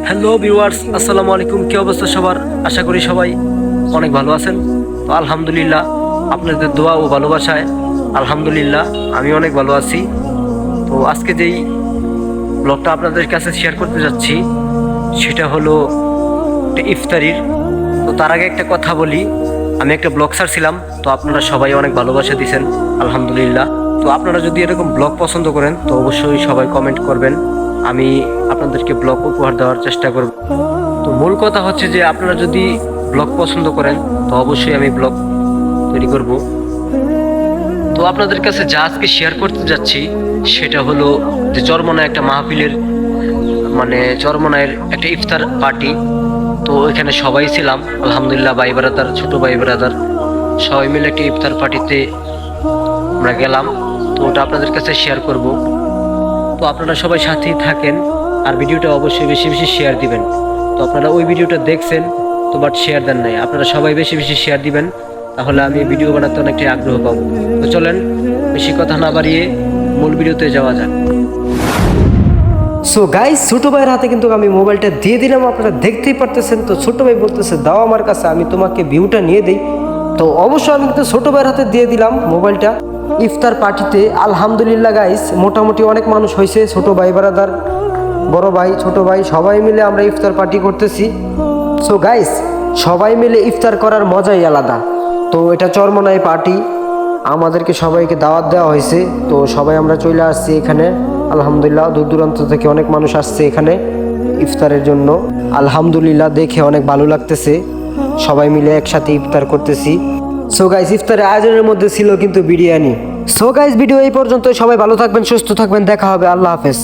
Hello viewers, আসসালামু আলাইকুম। কি অবস্থা সবার? আশা করি সবাই অনেক ভালো আছেন। তো আলহামদুলিল্লাহ, আপনাদের দোয়া ও ভালোবাসায় আলহামদুলিল্লাহ আমি অনেক ভালো আছি। তো আজকে যেই ব্লগটা আপনাদের কাছে শেয়ার করতে যাচ্ছি সেটা হলো একটা ইফতারির। তো তার আগে একটা কথা বলি, আমি একটা ব্লগ ছাড়ছিলাম, তো আপনারা সবাই অনেক ভালোবাসা দিয়েছেন আলহামদুলিল্লাহ। তো আপনারা যদি এরকম ব্লগ পছন্দ করেন তো অবশ্যই সবাই কমেন্ট করবেন, আমি আপনাদেরকে ব্লগ উপহার দেওয়ার চেষ্টা করব। তো মূল কথা হচ্ছে যে আপনারা যদি ব্লগ পছন্দ করেন তো অবশ্যই আমি ব্লগ তৈরি করব। তো আপনাদের কাছে যা আজকে শেয়ার করতে যাচ্ছি সেটা হলো যে চরমনায় একটা মাহফিলের চরমনায়ের একটা ইফতার পার্টি। তো এখানে সবাই ছিলাম আলহামদুলিল্লাহ, ভাই ব্রাদার, ছোট ভাই ব্রাদার সবাই মিলে একটা ইফতার পার্টিতে আমরা গেলাম। তো ওটা আপনাদের কাছে শেয়ার করব। তো আপনারা সবাই সাথেই থাকেন আর ভিডিওটা অবশ্যই বেশি বেশি শেয়ার দিবেন। তো আপনারা ওই ভিডিওটা দেখছেন তো বাট শেয়ার দেন নাই, আপনারা সবাই বেশি বেশি শেয়ার দিবেন, তাহলে আমি ভিডিও বানাতে অনেকটাই আগ্রহ পাবো। তো চলেন বেশি কথা না বাড়িয়ে মূল ভিডিওতে যাওয়া যাক। সো গাইস, ছোট ভাইয়ের হাতে কিন্তু আমি মোবাইলটা দিয়ে দিলাম, আপনারা দেখতেই পারতেছেন। তো ছোট ভাই বলতেছে দাও আমার কাছে, আমি তোমাকে ভিউটা নিয়ে দেই। তো অবশ্যই আমি কিন্তু ছোট ভাইয়ের হাতে দিয়ে দিলাম মোবাইলটা। ইফতার পার্টিতে আলহামদুলিল্লাহ গাইস মোটামুটি অনেক মানুষ হয়েছে, ছোট ভাই ব্রাদার, বড় ভাই, ছোট ভাই সবাই মিলে আমরা ইফতার পার্টি করতেছি। সো গাইস, সবাই মিলে ইফতার করার মজাই আলাদা। তো এটা চরমনাই পার্টি, আমাদেরকে সবাইকে দাওয়াত দেওয়া হয়েছে। তো সবাই আমরা চলে আসছি এখানে আলহামদুলিল্লাহ। দূর দূরান্ত থেকে অনেক মানুষ আসছে এখানে ইফতারের জন্য। আলহামদুলিল্লাহ, দেখে অনেক ভালো লাগতেছে, সবাই মিলে একসাথে ইফতার করতেছি। সো গাইস, ইফতারের আয়োজনের মধ্যে ছিল কিন্তু বিরিয়ানি। সো গাইস, ভিডিও এই পর্যন্ত। সবাই ভালো থাকবেন, সুস্থ থাকবেন, দেখা হবে, আল্লাহ হাফেজ।